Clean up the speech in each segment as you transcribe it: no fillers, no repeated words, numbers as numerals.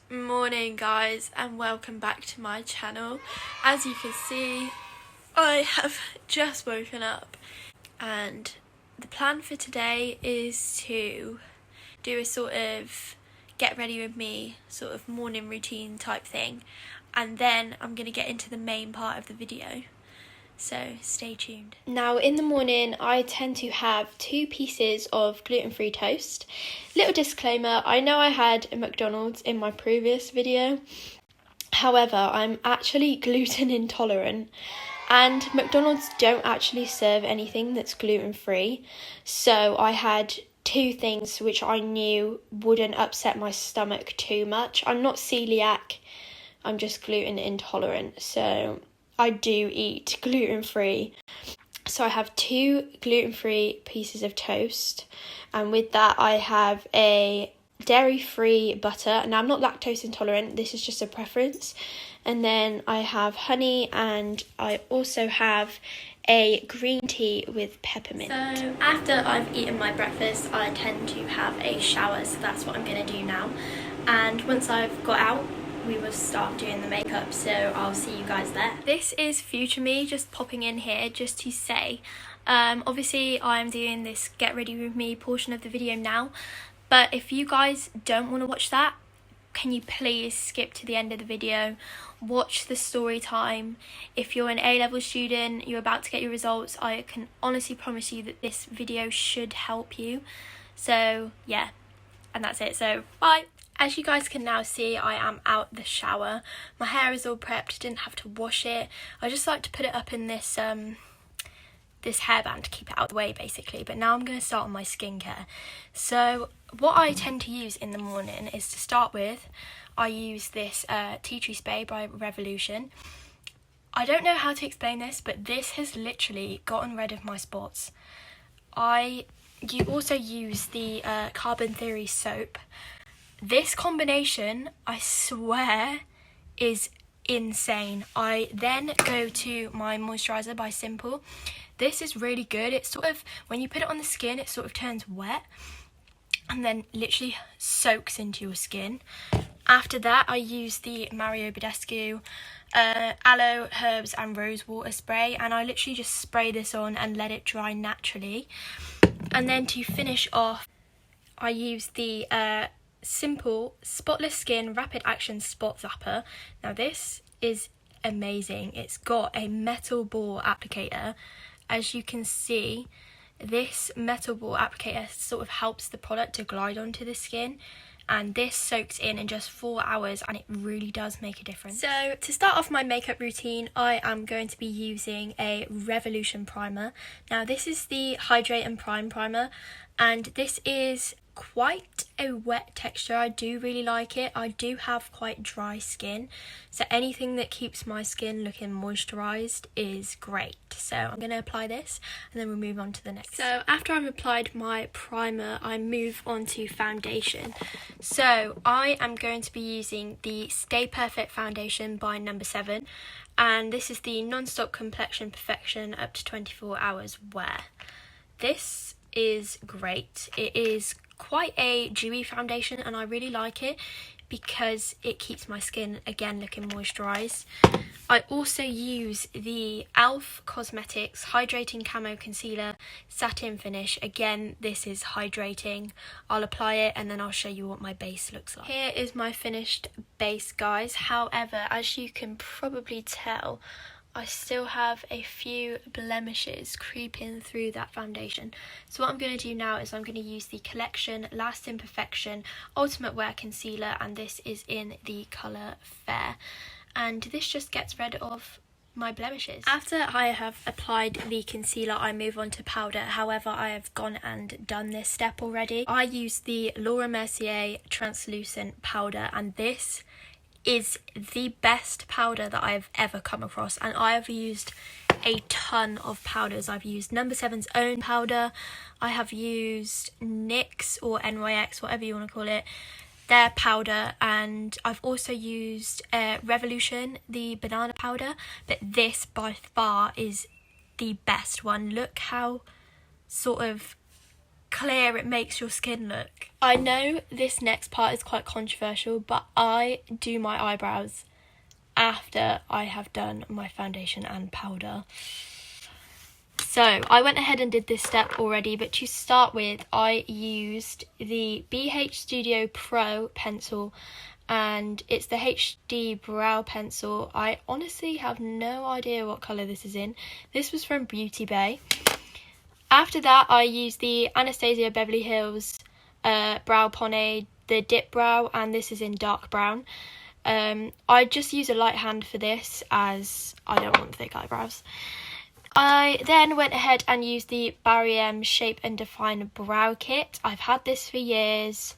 Morning guys, and welcome back to my channel. As you can see, I have just woken up and the plan for today is to do a sort of get ready with me sort of morning routine type thing, and then I'm going to get into the main part of the video. So stay tuned. Now in the morning I tend to have 2 pieces of gluten-free toast. Little disclaimer, I know I had a McDonald's in my previous video. However, I'm actually gluten intolerant and McDonald's don't actually serve anything that's gluten-free. So I had 2 things which I knew wouldn't upset my stomach too much. I'm not celiac, I'm just gluten intolerant. So I do eat gluten-free. So I have 2 gluten-free pieces of toast, and with that I have a dairy-free butter. Now I'm not lactose intolerant, this is just a preference. And then I have honey, and I also have a green tea with peppermint. So after I've eaten my breakfast, I tend to have a shower, so that's what I'm going to do now. And once I've got out, we will start doing the makeup, so I'll see you guys there. This is future me just popping in here just to say, obviously I'm doing this get ready with me portion of the video now, but if you guys don't want to watch that, can you please skip to the end of the video, watch the story time. If you're an A-level student, you're about to get your results, I can honestly promise you that this video should help you. So yeah, and that's it, so bye. As you guys can now see, I am out the shower. My hair is all prepped, didn't have to wash it. I just like to put it up in this this hairband to keep it out of the way basically. But now I'm going to start on my skincare. So what I tend to use in the morning is, to start with, I use this tea tree spray by Revolution. I don't know how to explain this, but this has literally gotten rid of my spots. You also use the Carbon Theory soap. This combination, I swear, is insane. I then go to my moisturiser by Simple. This is really good. It's sort of, when you put it on the skin, it sort of turns wet and then literally soaks into your skin. After that, I use the Mario Badescu aloe, herbs and rose water spray, and I literally just spray this on and let it dry naturally. And then to finish off, I use the Simple Spotless Skin Rapid Action Spot Zapper. Now this is amazing. It's got a metal ball applicator. As you can see, this metal ball applicator sort of helps the product to glide onto the skin, and this soaks in just 4 hours, and it really does make a difference. So to start off my makeup routine, I am going to be using a Revolution primer. Now this is the Hydrate and Prime primer, and this is quite a wet texture. I do really like it. I do have quite dry skin, so anything that keeps my skin looking moisturized is great. So I'm going to apply this and then we'll move on to the next. So after I've applied my primer, I move on to foundation. So I am going to be using the Stay Perfect foundation by No. 7, and this is the Non-Stop Complexion Perfection up to 24 hours wear. This is great. It is quite a dewy foundation and I really like it because it keeps my skin again looking moisturized. I also use the e.l.f. Cosmetics Hydrating Camo Concealer Satin Finish. Again, this is hydrating. I'll apply it and then I'll show you what my base looks like. Here is my finished base, guys. However, as you can probably tell, I still have a few blemishes creeping through that foundation. So what I'm going to do now is I'm going to use the Collection Lasting Perfection Ultimate Wear Concealer, and this is in the colour Fair. And this just gets rid of my blemishes. After I have applied the concealer, I move on to powder. However, I have gone and done this step already. I use the Laura Mercier Translucent Powder, and this is the best powder that I've ever come across, and I have used a ton of powders. I've used No. 7's own powder, I have used NYX or NYX, whatever you want to call it, their powder, and I've also used Revolution, the banana powder, but this by far is the best one. Look how sort of clear it makes your skin look. I know this next part is quite controversial, but I do my eyebrows after I have done my foundation and powder. So I went ahead and did this step already, but to start with, I used the BH Studio Pro pencil, and it's the HD brow pencil. I honestly have no idea what colour this is in. This was from Beauty Bay. After that, I used the Anastasia Beverly Hills brow pomade, the dip brow, and this is in dark brown. I just use a light hand for this as I don't want thick eyebrows. I then went ahead and used the Barry M Shape and Define Brow Kit. I've had this for years.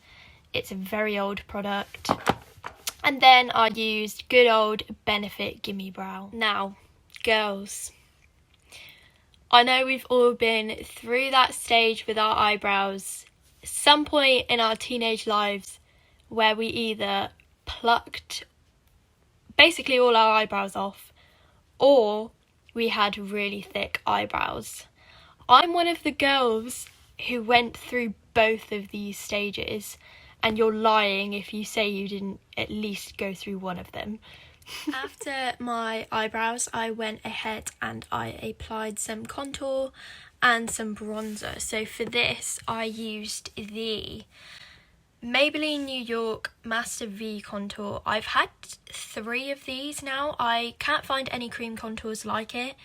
It's a very old product. And then I used good old Benefit Gimme Brow. Now, girls, I know we've all been through that stage with our eyebrows, some point in our teenage lives, where we either plucked basically all our eyebrows off, or we had really thick eyebrows. I'm one of the girls who went through both of these stages, and you're lying if you say you didn't at least go through one of them. After my eyebrows, I went ahead and I applied some contour and some bronzer. So for this, I used the Maybelline New York Master V contour. I've had 3 of these now. I can't find any cream contours like it.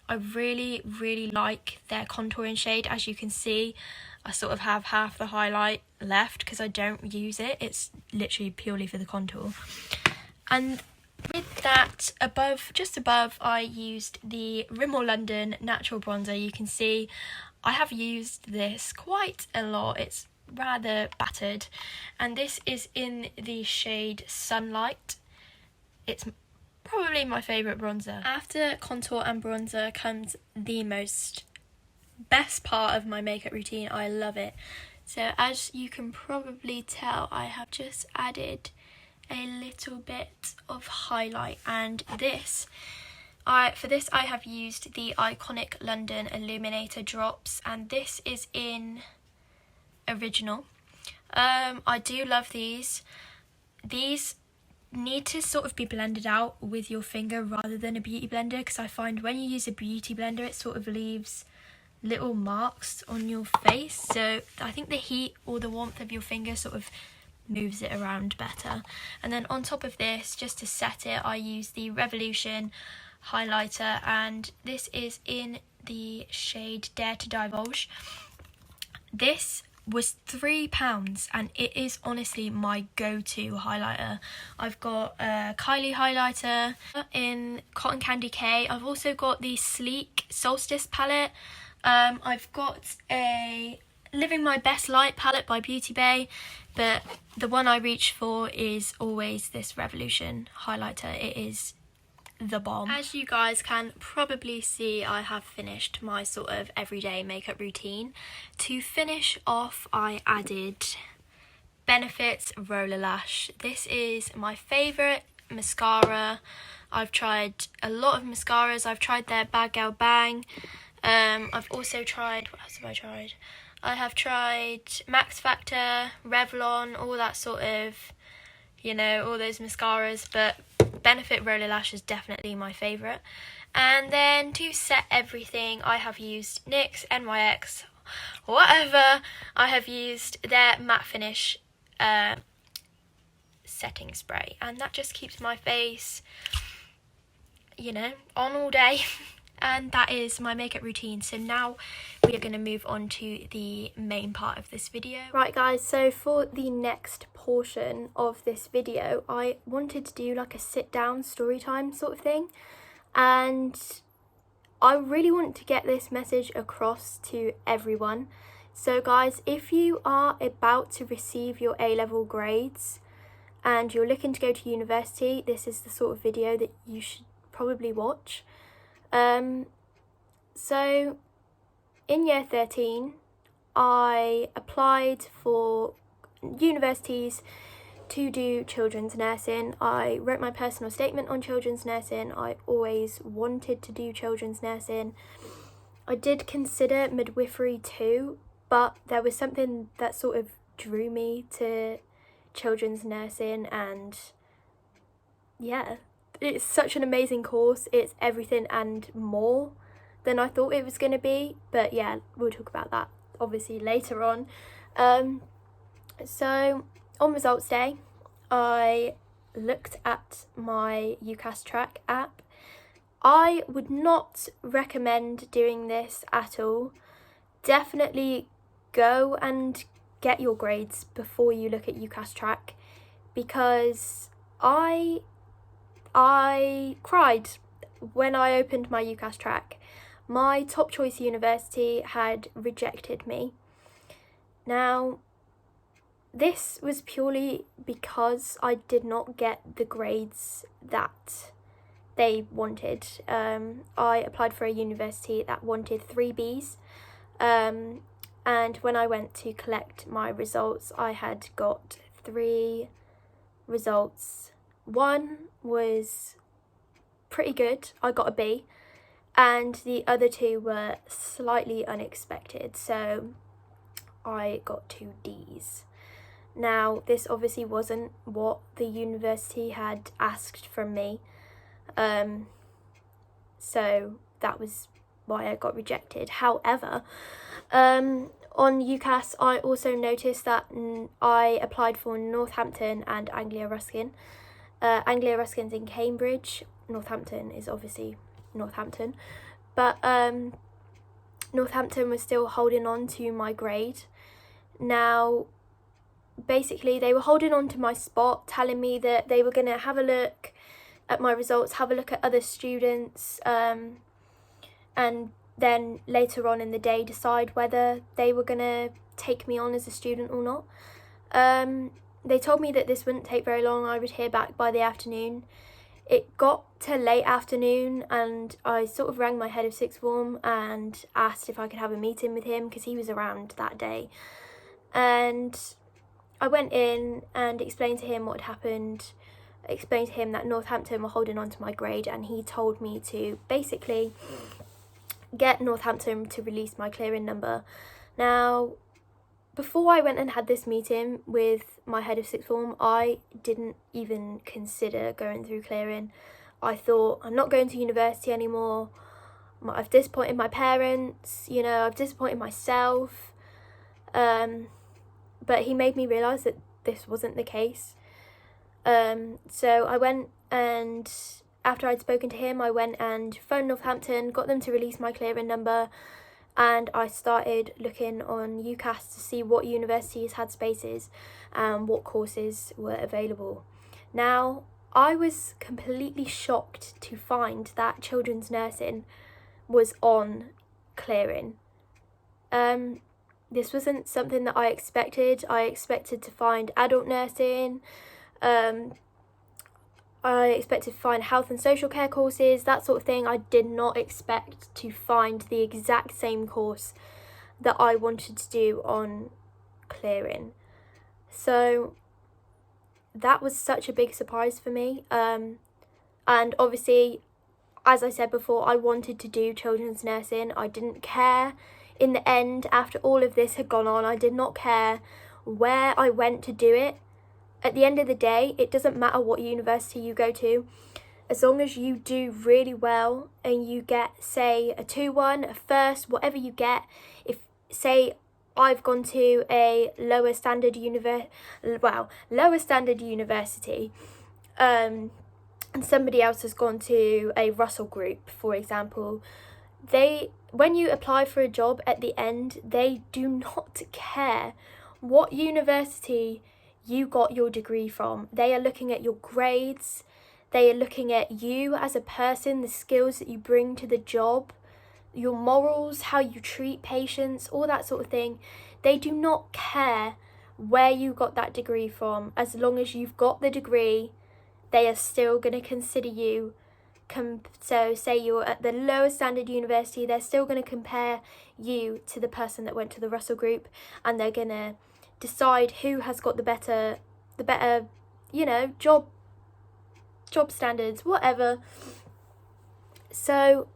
I really, really like their contouring shade. As you can see, I sort of have half the highlight left because I don't use it. It's literally purely for the contour. And with that, just above, I used the Rimmel London Natural Bronzer. You can see I have used this quite a lot. It's rather battered, and this is in the shade Sunlight. It's probably my favourite bronzer. After contour and bronzer comes the best part of my makeup routine. I love it. So as you can probably tell, I have just added a little bit of highlight, and for this I have used the Iconic London Illuminator drops, and this is in Original. I do love these. These need to sort of be blended out with your finger rather than a beauty blender, because I find when you use a beauty blender it sort of leaves little marks on your face. So I think the heat or the warmth of your finger sort of moves it around better. And then on top of this, just to set it, I use the Revolution highlighter, and this is in the shade Dare to Divulge. This was £3 and it is honestly my go-to highlighter. I've got a Kylie highlighter in Cotton Candy K. I've also got the Sleek Solstice palette. I've got a Living My Best Light palette by Beauty Bay, but the one I reach for is always this Revolution highlighter. It is the bomb. As you guys can probably see, I have finished my sort of everyday makeup routine. To finish off, I added Benefit's Roller Lash. This is my favourite mascara. I've tried a lot of mascaras. I've tried their Bad Girl Bang. I've also tried, what else have I tried? I have tried Max Factor, Revlon, all that sort of, all those mascaras, but Benefit Roller Lash is definitely my favourite. And then to set everything, I have used NYX, NYX, whatever. I have used their matte finish setting spray, and that just keeps my face, on all day. And that is my makeup routine. So now we are going to move on to the main part of this video. Right guys, so for the next portion of this video, I wanted to do like a sit down story time sort of thing, and I really want to get this message across to everyone. So guys, if you are about to receive your A-level grades and you're looking to go to university, this is the sort of video that you should probably watch. So in year 13, I applied for universities to do children's nursing. I wrote my personal statement on children's nursing. I always wanted to do children's nursing. I did consider midwifery too, but there was something that sort of drew me to children's nursing, and yeah, it's such an amazing course. It's everything and more than I thought it was going to be, but yeah, we'll talk about that obviously later on. So on results day, I looked at my UCAS track app. I would not recommend doing this at all. Definitely go and get your grades before you look at UCAS track, because I cried when I opened my UCAS track. My top choice university had rejected me. Now, this was purely because I did not get the grades that they wanted. I applied for a university that wanted 3 Bs, and when I went to collect my results, I had got 3 results. One was pretty good, I got a B, and the other 2 were slightly unexpected, so I got 2 Ds. Now, this obviously wasn't what the university had asked from me, so that was why I got rejected. However, on UCAS, I also noticed that I applied for Northampton and Anglia Ruskin. Anglia Ruskin's in Cambridge, Northampton is obviously Northampton, but Northampton was still holding on to my grade. Now, basically, they were holding on to my spot, telling me that they were going to have a look at my results, have a look at other students, and then later on in the day decide whether they were going to take me on as a student or not. They told me that this wouldn't take very long, I would hear back by the afternoon. It got to late afternoon and I sort of rang my head of sixth form and asked if I could have a meeting with him because he was around that day. And I went in and explained to him what had happened. I explained to him that Northampton were holding on to my grade, and he told me to basically get Northampton to release my clearing number. Now, before I went and had this meeting with my head of sixth form, I didn't even consider going through clearing. I thought, I'm not going to university anymore. I've disappointed my parents, I've disappointed myself. But he made me realise that this wasn't the case. So I went, and after I'd spoken to him, I went and phoned Northampton, got them to release my clearing number, and I started looking on UCAS to see what universities had spaces and what courses were available. Now, I was completely shocked to find that children's nursing was on clearing. This wasn't something that I expected. I expected to find adult nursing, I expected to find health and social care courses, that sort of thing. I did not expect to find the exact same course that I wanted to do on clearing. So that was such a big surprise for me. And obviously, as I said before, I wanted to do children's nursing. I didn't care. In the end, after all of this had gone on, I did not care where I went to do it. At the end of the day, it doesn't matter what university you go to. As long as you do really well and you get, say, a 2-1, a first, whatever you get. If, say, I've gone to a lower standard university, and somebody else has gone to a Russell group, for example, when you apply for a job at the end, they do not care what university you got your degree from. They are looking at your grades, they are looking at you as a person, the skills that you bring to the job, your morals, how you treat patients, all that sort of thing. They do not care where you got that degree from. As long as you've got the degree, they are still going to consider you. So say you're at the lower standard university, they're still going to compare you to the person that went to the Russell group, and they're going to decide who has got the better job standards, whatever. So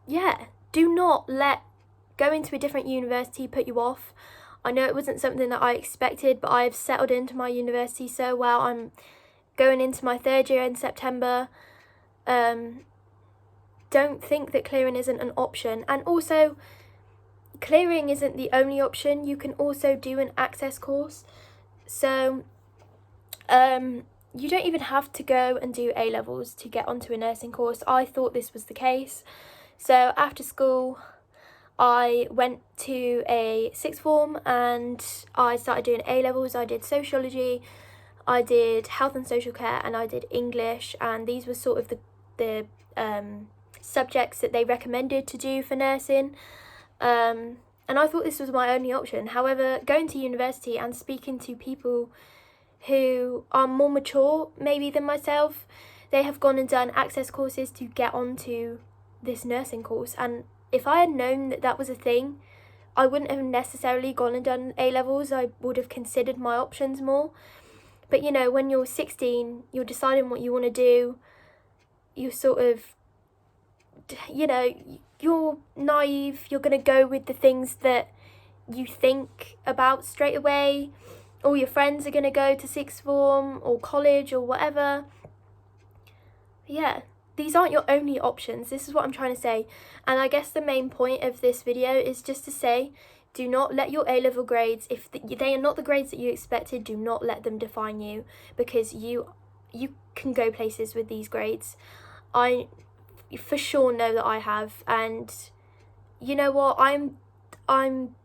yeah, do not let going to a different university put you off. I know it wasn't something that I expected, but I've settled into my university so well. I'm going into my 3rd year in September. Don't think that clearing isn't an option. And also, clearing isn't the only option. You can also do an access course. So you don't even have to go and do A-levels to get onto a nursing course. I thought this was the case. So after school, I went to a sixth form and I started doing A-levels. I did sociology, I did health and social care, and I did English, and these were sort of the subjects that they recommended to do for nursing. And I thought this was my only option. However, going to university and speaking to people who are more mature maybe than myself, they have gone and done access courses to get onto this nursing course. And if I had known that that was a thing, I wouldn't have necessarily gone and done A-levels. I would have considered my options more. But you know, when you're 16, you're deciding what you want to do. You're sort of, you know, you're naive. You're going to go with the things that you think about straight away. All your friends are going to go to sixth form or college or whatever. Yeah, these aren't your only options. This is what I'm trying to say. And I guess the main point of this video is just to say, do not let your A-level grades, if they are not the grades that you expected, do not let them define you, because you can go places with these grades. I for sure know that I have, and you know what, I'm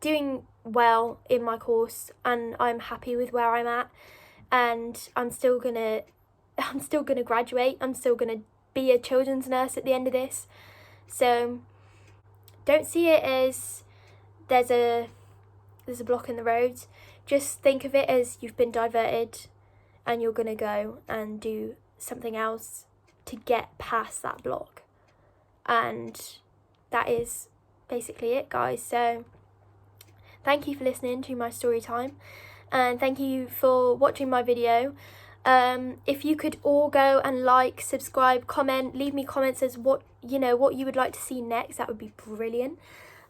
doing well in my course and I'm happy with where I'm at, and I'm still gonna graduate. I'm still gonna be a children's nurse at the end of this. So don't see it as there's a block in the road. Just think of it as you've been diverted and you're gonna go and do something else to get past that block. And that is basically it, guys. So thank you for listening to my story time, and thank you for watching my video. If you could all go and like, subscribe, comment, leave me comments as what you would like to see next, that would be brilliant.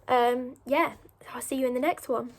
Yeah, I'll see you in the next one.